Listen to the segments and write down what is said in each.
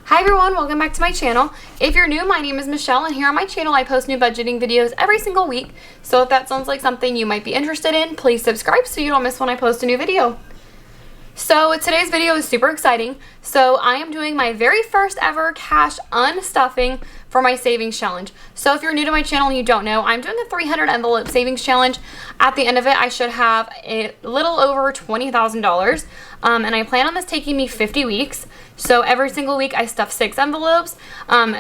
Hi everyone, welcome back to my channel. If you're new, my name is Michelle, and here on my channel I post new budgeting videos every single week. So if that sounds like something you might be interested in, please subscribe so you don't miss when I post a new video. So today's video is super exciting. So I am doing my very first ever cash unstuffing for my savings challenge. So if you're new to my channel and you don't know, I'm doing a 300 envelope savings challenge. At the end of it, I should have a little over $20,000. And I plan on this taking me 50 weeks. So every single week I stuff 6 envelopes.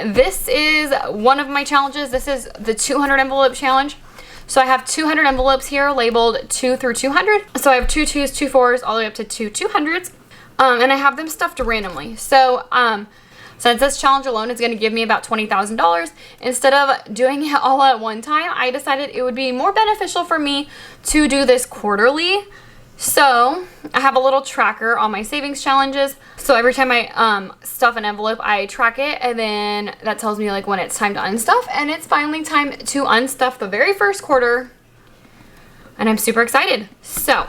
This is one of my challenges. This is the 200 envelope challenge. So I have 200 envelopes here labeled 2 through 200. So I have 2 2s, 2 4s, all the way up to 2 200s. And I have them stuffed randomly. So since this challenge alone is going to give me about $20,000, instead of doing it all at one time, I decided it would be more beneficial for me to do this quarterly. So I have a little tracker on my savings challenges. So every time I stuff an envelope, I track it, and then that tells me like when it's time to unstuff, and it's finally time to unstuff the very first quarter, and I'm super excited. So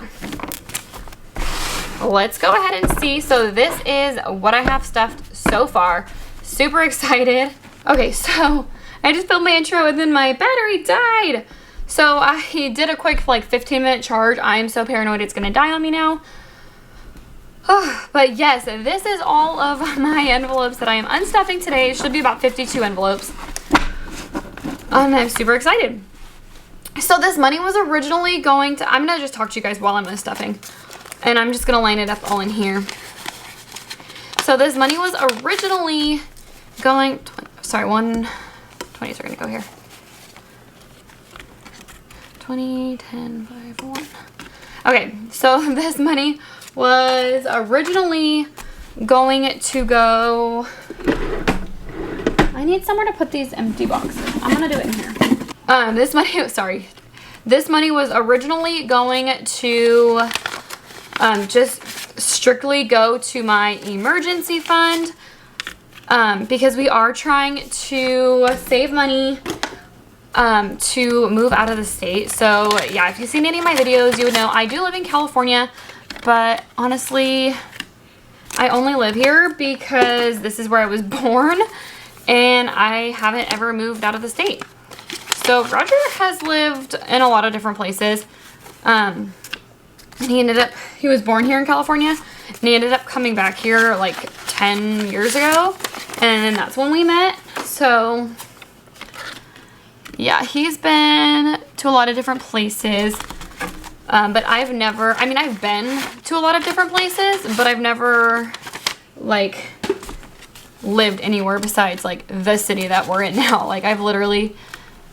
let's go ahead and see. So this is what I have stuffed so far. Super excited. Okay, so I just filmed my intro and then my battery died. So I did a quick like 15-minute charge. I am so paranoid it's gonna die on me now. But yes, this is all of my envelopes that I am unstuffing today. It should be about 52 envelopes. I'm super excited. So this money was originally going to, I'm gonna just talk to you guys while I'm unstuffing. And I'm just gonna line it up all in here. So this money was originally going, sorry, 120s are gonna go here. 20, 10, 5, 1. Okay, so this money was originally going to go, I need somewhere to put these empty boxes. I'm gonna do it in here. This money was originally going to just strictly go to my emergency fund because we are trying to save money to move out of the state. So yeah, if you've seen any of my videos, you would know I do live in California, but honestly, I only live here because this is where I was born, and I haven't ever moved out of the state. So Roger has lived in a lot of different places. And he was born here in California, and he ended up coming back here like 10 years ago, and that's when we met. So yeah, he's been to a lot of different places, but I've been to a lot of different places, but I've never like lived anywhere besides like the city that we're in now. Like I've literally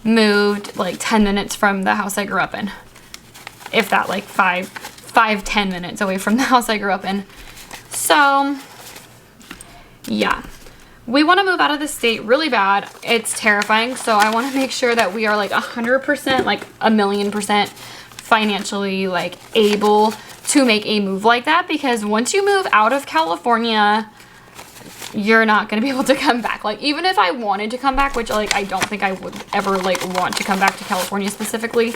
moved like 10 minutes from the house I grew up in, if that, like 10 minutes away from the house I grew up in. So yeah, we want to move out of the state really bad. It's terrifying. So I want to make sure that we are like 100%, like 1,000,000% financially like able to make a move like that, because once you move out of California, you're not going to be able to come back. Like even if I wanted to come back, which like I don't think I would ever like want to come back to California specifically.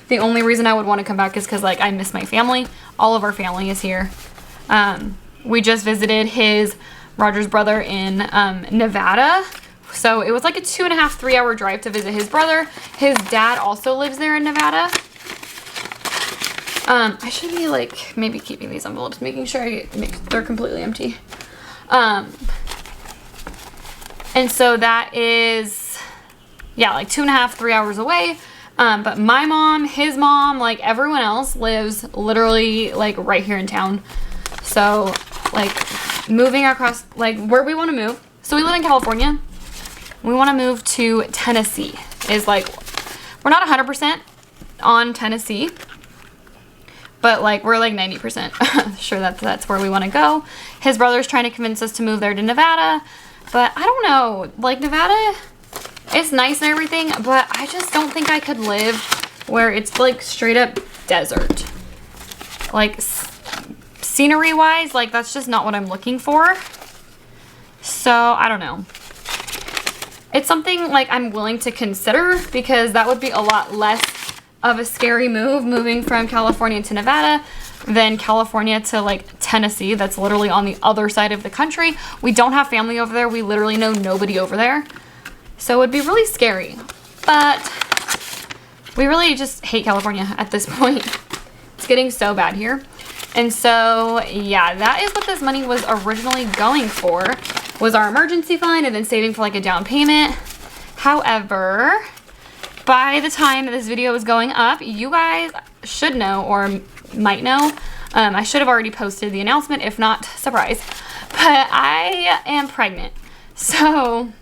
The only reason I would want to come back is because like I miss my family. All of our family is here. We just visited Roger's brother in Nevada. So it was like a 2.5, 3 hour drive to visit his brother. His dad also lives there in Nevada. I should be like maybe keeping these envelopes, making sure they're completely empty. And so that is, yeah, like 2.5, 3 hours away. But my mom, his mom, like everyone else lives literally like right here in town. So like moving across, like where we want to move. So we live in California. We want to move to Tennessee. Is like, we're not 100% on Tennessee, but like we're like 90% sure that's where we want to go. His brother's trying to convince us to move there to Nevada, but I don't know, like Nevada, it's nice and everything, but I just don't think I could live where it's like straight up desert. Like scenery wise, like that's just not what I'm looking for. So I don't know. It's something like I'm willing to consider, because that would be a lot less of a scary move, moving from California to Nevada. than California to like Tennessee. That's literally on the other side of the country. We don't have family over there. We literally know nobody over there. So it would be really scary. But we really just hate California at this point. It's getting so bad here. And so, yeah, that is what this money was originally going for, was our emergency fund and then saving for like a down payment. However, by the time this video is going up, you guys should know or might know. I should have already posted the announcement, if not, surprise. But I am pregnant. So,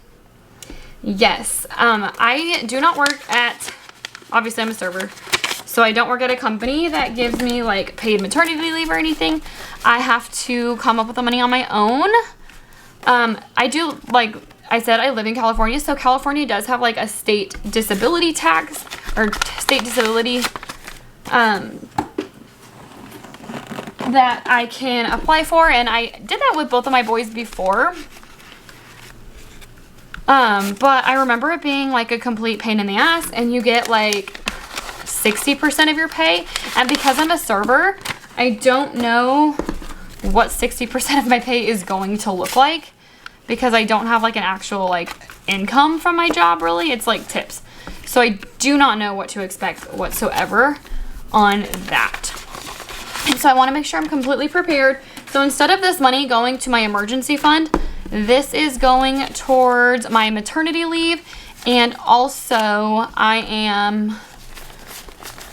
yes, I do not work at, obviously I'm a server, so I don't work at a company that gives me like paid maternity leave or anything. I have to come up with the money on my own. I do, like I said, I live in California, so California does have like a state disability tax or state disability that I can apply for, and I did that with both of my boys before. But I remember it being like a complete pain in the ass, and you get like 60% of your pay. And because I'm a server, I don't know what 60% of my pay is going to look like, because I don't have like an actual like income from my job really. It's like tips. So I do not know what to expect whatsoever on that. And so I want to make sure I'm completely prepared. So instead of this money going to my emergency fund, this is going towards my maternity leave. And also I am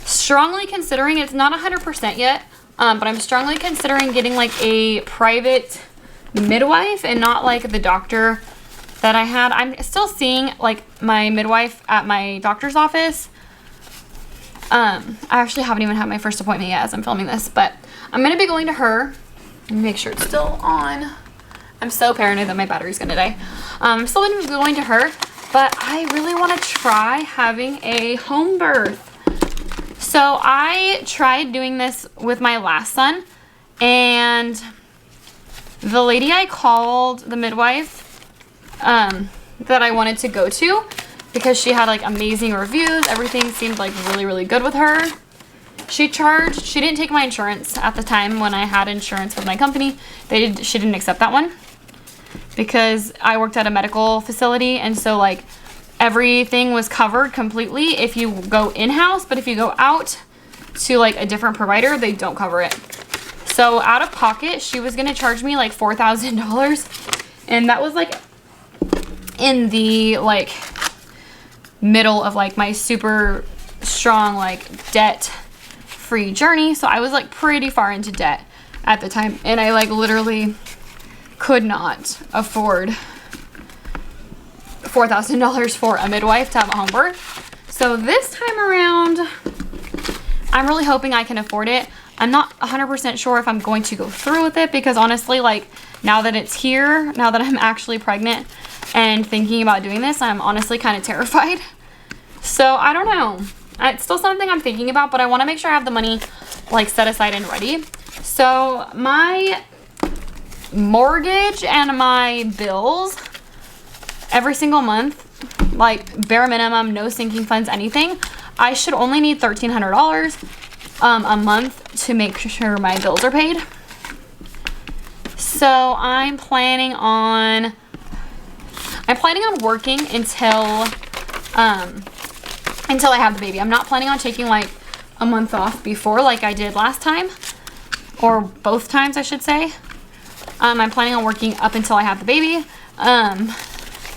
strongly considering, it's not 100% yet, but I'm strongly considering getting like a private midwife and not like the doctor that I had. I'm still seeing like my midwife at my doctor's office. I actually haven't even had my first appointment yet as I'm filming this, but I'm going to be going to her. Let me make sure it's still on. I'm so paranoid that my battery's going to die. I'm still going to be going to her, but I really want to try having a home birth. So I tried doing this with my last son, and the lady I called, the midwife that I wanted to go to, because she had like amazing reviews, everything seemed like really, really good with her. She didn't take my insurance at the time when I had insurance with my company. She didn't accept that one because I worked at a medical facility, and so like everything was covered completely if you go in-house, but if you go out to like a different provider, they don't cover it. So out of pocket, she was gonna charge me like $4,000, and that was like in the like middle of like my super strong like debt free journey. So I was like pretty far into debt at the time, and I like literally could not afford $4,000 for a midwife to have a home birth. So this time around, I'm really hoping I can afford it. I'm not 100% sure if I'm going to go through with it, because honestly, like now that it's here, now that I'm actually pregnant and thinking about doing this, I'm honestly kind of terrified. So I don't know. It's still something I'm thinking about, but I want to make sure I have the money like set aside and ready. So my mortgage and my bills every single month, like bare minimum, no sinking funds, anything, I should only need $1,300 a month to make sure my bills are paid. So I'm planning on working until I have the baby. I'm not planning on taking like a month off before like I did last time, or both times I should say. I'm planning on working up until I have the baby,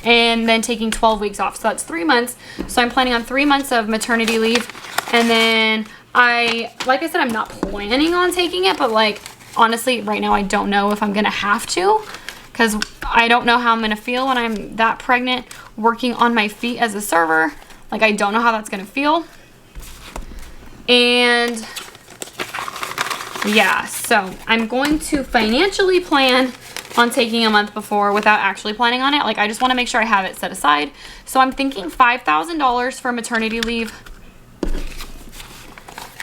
and then taking 12 weeks off. So that's 3 months. So I'm planning on 3 months of maternity leave. And then like I said, I'm not planning on taking it, but like honestly right now I don't know if I'm gonna have to, because I don't know how I'm gonna feel when I'm that pregnant working on my feet as a server. Like I don't know how that's gonna feel. And yeah, so I'm going to financially plan on taking a month before without actually planning on it. Like I just want to make sure I have it set aside. So I'm thinking $5,000 for maternity leave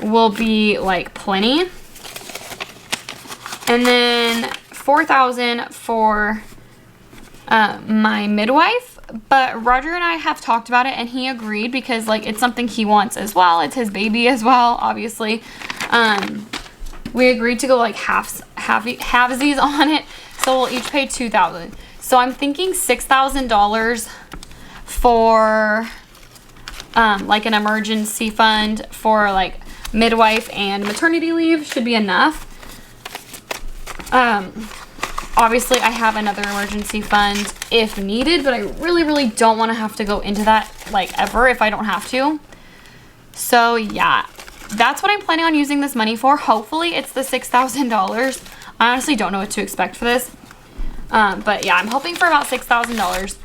will be like plenty. And then $4,000 for my midwife. But Roger and I have talked about it, and he agreed, because like it's something he wants as well. It's his baby as well, obviously. we agreed to go like halvesies on it. So we'll each pay $2,000. So I'm thinking $6,000 for like an emergency fund for like midwife and maternity leave should be enough. Obviously I have another emergency fund if needed, but I really don't want to have to go into that like ever if I don't have to. So yeah, that's what I'm planning on using this money for. Hopefully it's the $6,000. I honestly don't know what to expect for this. But yeah, I'm hoping for about $6,000.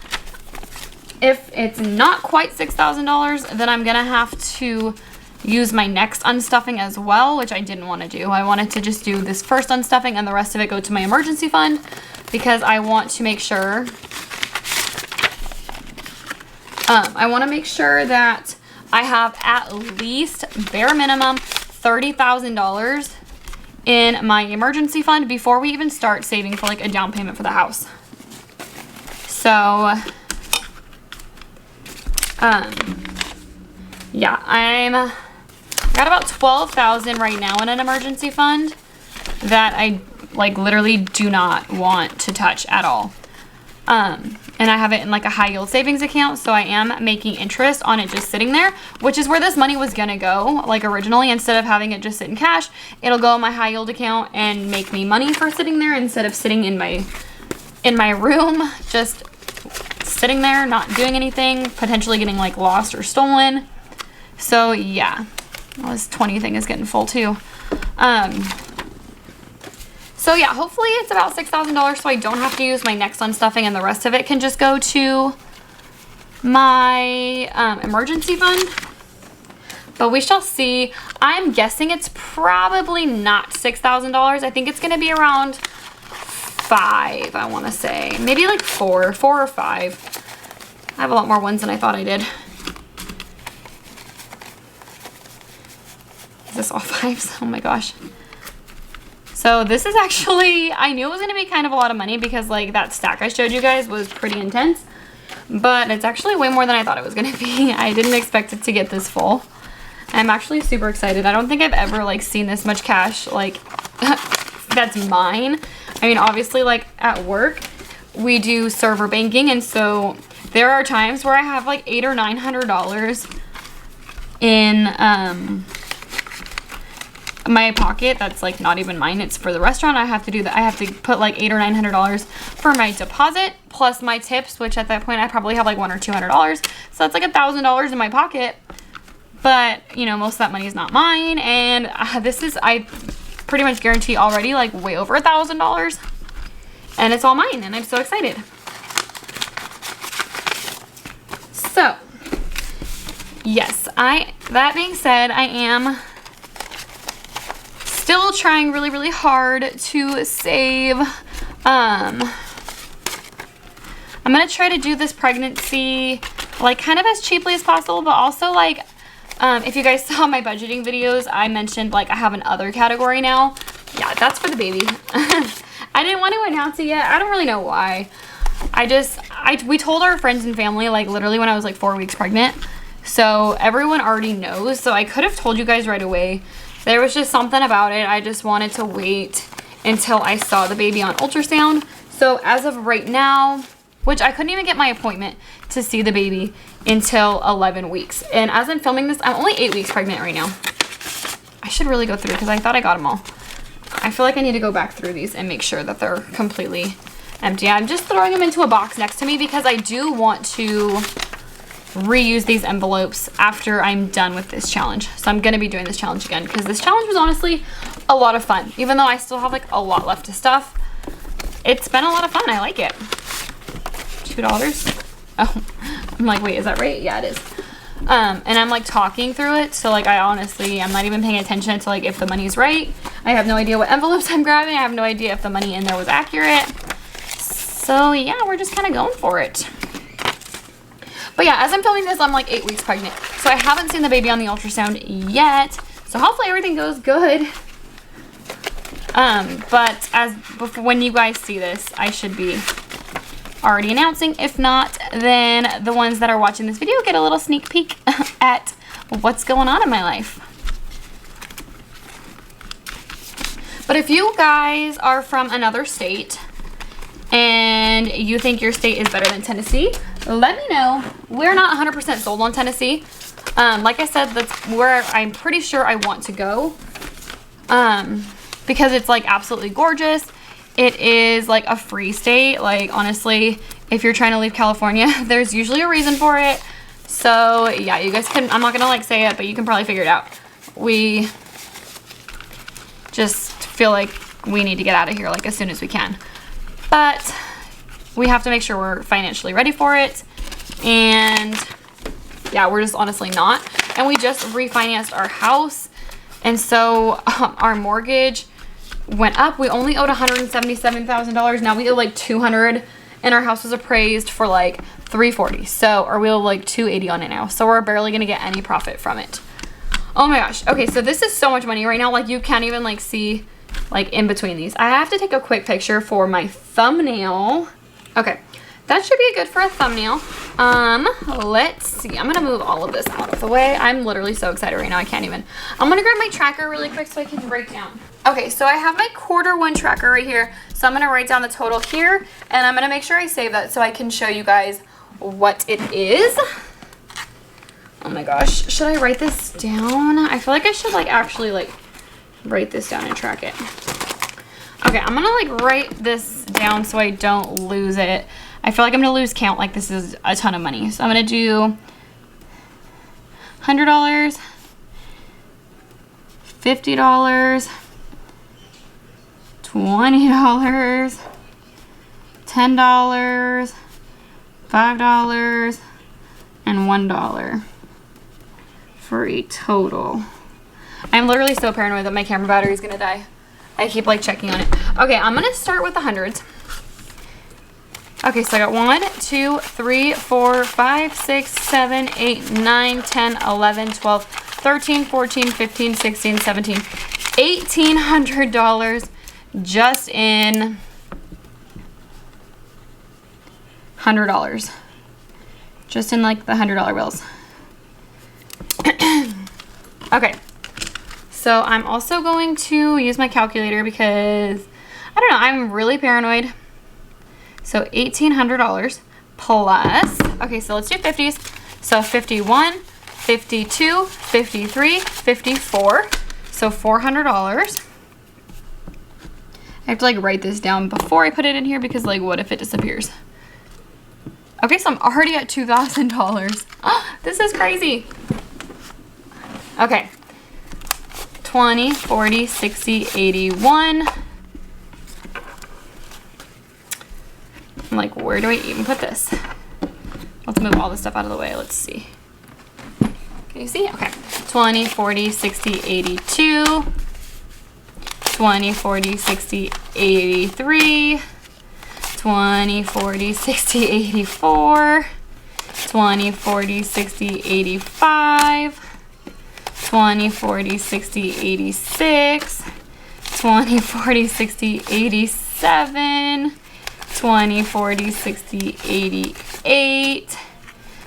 If it's not quite $6,000, then I'm gonna have to use my next unstuffing as well, which I didn't want to do. I wanted to just do this first unstuffing and the rest of it go to my emergency fund because I want to make sure that I have at least bare minimum $30,000 in my emergency fund before we even start saving for like a down payment for the house. So yeah, I got about $12,000 right now in an emergency fund that I like literally do not want to touch at all. And I have it in like a high yield savings account, so I am making interest on it just sitting there, which is where this money was gonna go. Like originally, instead of having it just sit in cash, it'll go in my high yield account and make me money for sitting there instead of sitting in my room, just sitting there, not doing anything, potentially getting like lost or stolen. So yeah, well, this 20 thing is getting full too. So yeah, hopefully it's about $6,000 so I don't have to use my next unstuffing and the rest of it can just go to my emergency fund. But we shall see. I'm guessing it's probably not $6,000. I think it's gonna be around 5, I wanna say. Maybe like 4 or 5. I have a lot more ones than I thought I did. Is this all 5s? Oh my gosh. So this is actually, I knew it was going to be kind of a lot of money because like that stack I showed you guys was pretty intense, but it's actually way more than I thought it was going to be. I didn't expect it to get this full. I'm actually super excited. I don't think I've ever like seen this much cash like that's mine. I mean, obviously like at work we do server banking, and so there are times where I have like $800 or $900 in my pocket that's like not even mine, it's for the restaurant. I have to do that. I have to put like $800 or $900 for my deposit plus my tips, which at that point I probably have like $100 or $200, so that's like $1,000 in my pocket. But you know, most of that money is not mine, and this is, I pretty much guarantee already like way over $1,000, and it's all mine, and I'm so excited. So yes, that being said, I am still trying really hard to save. I'm gonna try to do this pregnancy like kind of as cheaply as possible, but also like if you guys saw my budgeting videos, I mentioned like I have an other category now. Yeah, that's for the baby. I didn't want to announce it yet. I don't really know why. We told our friends and family like literally when I was like 4 weeks pregnant, so everyone already knows. So I could have told you guys right away. There was just something about it. I just wanted to wait until I saw the baby on ultrasound. So as of right now, which I couldn't even get my appointment to see the baby until 11 weeks. And as I'm filming this, I'm only 8 weeks pregnant right now. I should really go through because I thought I got them all. I feel like I need to go back through these and make sure that they're completely empty. I'm just throwing them into a box next to me because I do want to reuse these envelopes after I'm done with this challenge. So I'm gonna be doing this challenge again because this challenge was honestly a lot of fun. Even though I still have like a lot left to stuff, it's been a lot of fun. I like it. $2. Oh, I'm like, wait, is that right? Yeah, it is. And I'm like talking through it, so like I'm not even paying attention to like if the money's right. I have no idea what envelopes I'm grabbing. I have no idea if the money in there was accurate. So yeah, we're just kind of going for it. But yeah, as I'm filming this, I'm like 8 weeks pregnant. So I haven't seen the baby on the ultrasound yet. So hopefully everything goes good. But when you guys see this, I should be already announcing. If not, then the ones that are watching this video get a little sneak peek at what's going on in my life. But if you guys are from another state and you think your state is better than Tennessee, let me know. We're not 100% sold on Tennessee. Like I said, that's where I'm pretty sure I want to go. Because it's like absolutely gorgeous. It is like a free state. Like honestly, if you're trying to leave California, there's usually a reason for it. So yeah, you guys can, I'm not gonna like say it, but you can probably figure it out. We just feel like we need to get out of here like as soon as we can. But we have to make sure we're financially ready for it. And yeah, we're just honestly not. And we just refinanced our house. And so our mortgage went up. We only owed $177,000. Now we owe like $200, and our house was appraised for like $340. So, or we owe like $280 on it now. So we're barely gonna get any profit from it. Oh my gosh. Okay, so this is so much money right now. Like you can't even like see like in between these. I have to take a quick picture for my thumbnail. Okay, that should be good for a thumbnail. Let's see. I'm gonna move all of this out of the way. I'm literally so excited right now. I can't even. I'm gonna grab my tracker really quick so I can write down. Okay, so I have my Q1 tracker right here. So I'm gonna write down the total here, and I'm gonna make sure I save that so I can show you guys what it is. Oh my gosh, should I write this down? I feel like I should like actually like write this down and track it. Okay, I'm gonna like write this down so I don't lose it. I feel like I'm gonna lose count, like this is a ton of money. So I'm gonna do $100, $50, $20, $10, $5, and $1 for a total. I'm literally so paranoid that my camera battery is gonna die. I keep like checking on it. Okay, I'm gonna start with the hundreds. Okay, so I got 1, 2, 3, 4, 5, 6, 7, 8, 9, 10, 11, 12, 13, 14, 15, 16, 17, $1,800 just in $100. Just in like the $100 bills. Okay. So I'm also going to use my calculator because, I don't know, I'm really paranoid. So $1,800 plus, okay, so let's do 50s. So 51, 52, 53, 54. So $400. I have to like write this down before I put it in here because like what if it disappears? Okay, so I'm already at $2,000. Oh, this is crazy. Okay. 20, 40, 60, 81. I'm like, where do I even put this? Let's move all this stuff out of the way. Let's see. Can you see? Okay. 20, 40, 60, 82. 20, 40, 60, 83. 20, 40, 60, 84. 20, 40, 60, 85. 20, 40, 60, 86, 20, 40, 60, 87, 20, 40, 60, 88,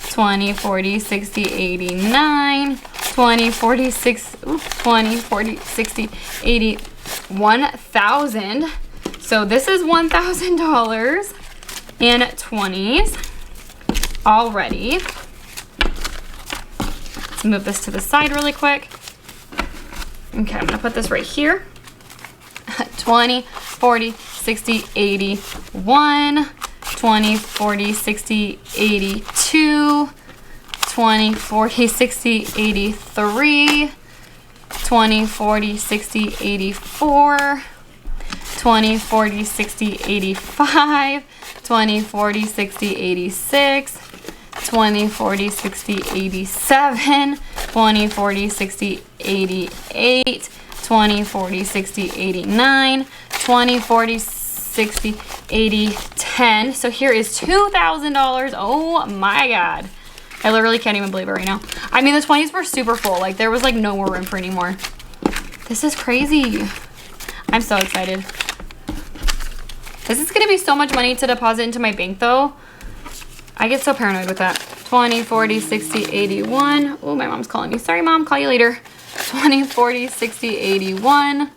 20, 40, 60, 89, 20, 40, 60, 80, 1,000. So this is $1,000 in 20s already. Let's move this to the side really quick. Okay, I'm gonna put this right here. 20, 40, 60, 81, 20, 40, 60, 82, 20, 40, 60, 83, 20, 40, 60, 84, 20, 40, 60, 85, 20, 40, 60, 86, 20, 40, 60, 87, 20, 40, 60, 88, 20, 40, 60, 89, 20, 40, 60, 80, 10. So here is $2,000. Oh my God. I literally can't even believe it right now. I mean, the 20s were super full. Like there was like no more room for any more. This is crazy. I'm so excited. This is gonna be so much money to deposit into my bank though. I get so paranoid with that. 20, 40, 60, 81. Oh, my mom's calling me. Sorry, Mom. Call you later. 20, 40, 60, 81.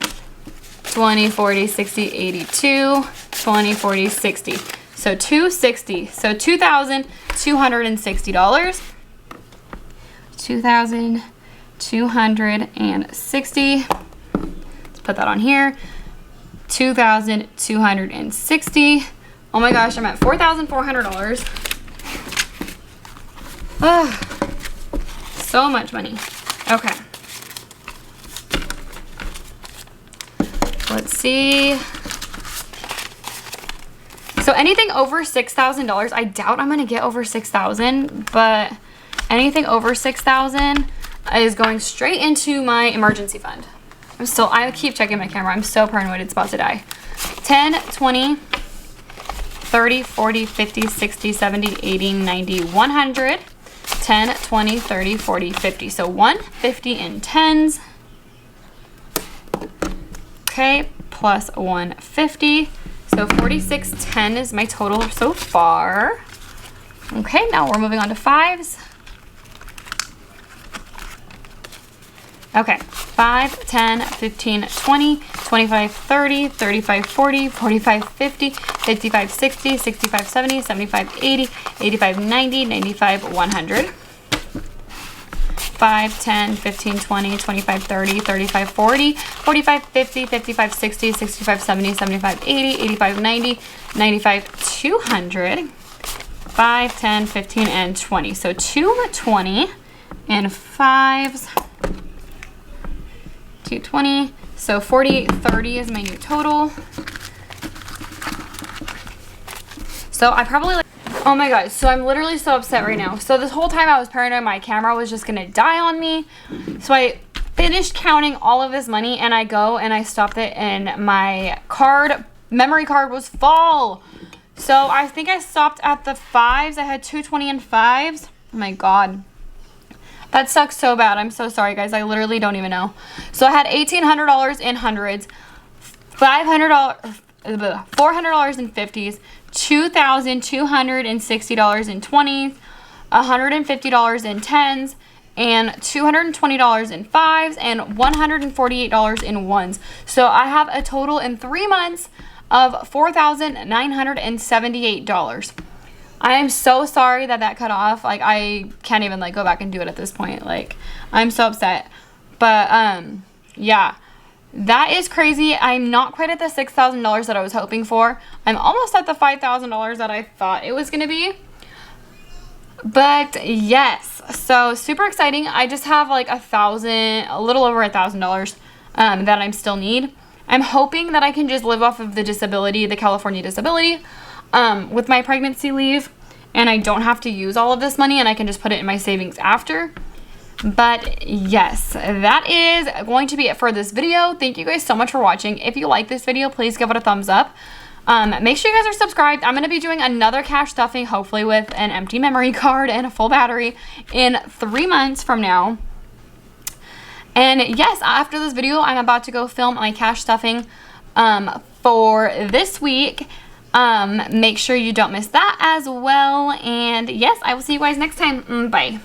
20, 40, 60, 82, 20, 40, 60. So 260. So $2,260. $2,260. Let's put that on here. $2,260. Oh my gosh, I'm at $4,400. So much money. Okay. Let's see. So anything over $6,000, I doubt I'm gonna get over $6,000, but anything over $6,000 is going straight into my emergency fund. I keep checking my camera. I'm so paranoid it's about to die. 10, 20, 30, 40, 50, 60, 70, 80, 90, 100. 10, 20, 30, 40, 50. So 150 in tens. Okay, plus 150. So 4610 is my total so far. Okay, now we're moving on to fives. Okay, 5, 10, 15, 20, 25, 30, 35, 40, 45, 50, 55, 60, 65, 70, 75, 80, 85, 90, 95, 100. 5, 10, 15, 20, 25, 30, 35, 40, 45, 50, 55, 60, 65, 70, 75, 80, 85, 90, 95, 200. 5, 10, 15, and 20. So 220 and fives. 220. So 40, 30 is my new total. So I probably oh my god, so I'm literally so upset right now. So this whole time I was paranoid my camera was just gonna die on me. So I finished counting all of this money and I go and I stopped it and my memory card was full. So I think I stopped at the fives. I had 220 and fives. Oh my god. That sucks so bad. I'm so sorry guys. I literally don't even know. So I had $1,800 in hundreds, $400 in fifties, $2,260 in 20s, $150 in 10s, and $220 in 5s, and $148 in 1s. So I have a total in 3 months of $4,978. I am so sorry that cut off. Like, I can't even like go back and do it at this point. Like, I'm so upset. But yeah. That is crazy. I'm not quite at the $6,000 that I was hoping for. I'm almost at the $5,000 that I thought it was going to be. But yes, so super exciting. I just have like a little over $1,000 that I still need. I'm hoping that I can just live off of the disability, the California disability, with my pregnancy leave. And I don't have to use all of this money and I can just put it in my savings after. But yes, that is going to be it for this video. Thank you guys so much for watching. If you like this video, please give it a thumbs up. Make sure you guys are subscribed. I'm going to be doing another cash stuffing, hopefully with an empty memory card and a full battery in 3 months from now. And yes, after this video, I'm about to go film my cash stuffing for this week. Make sure you don't miss that as well. And yes, I will see you guys next time. Bye.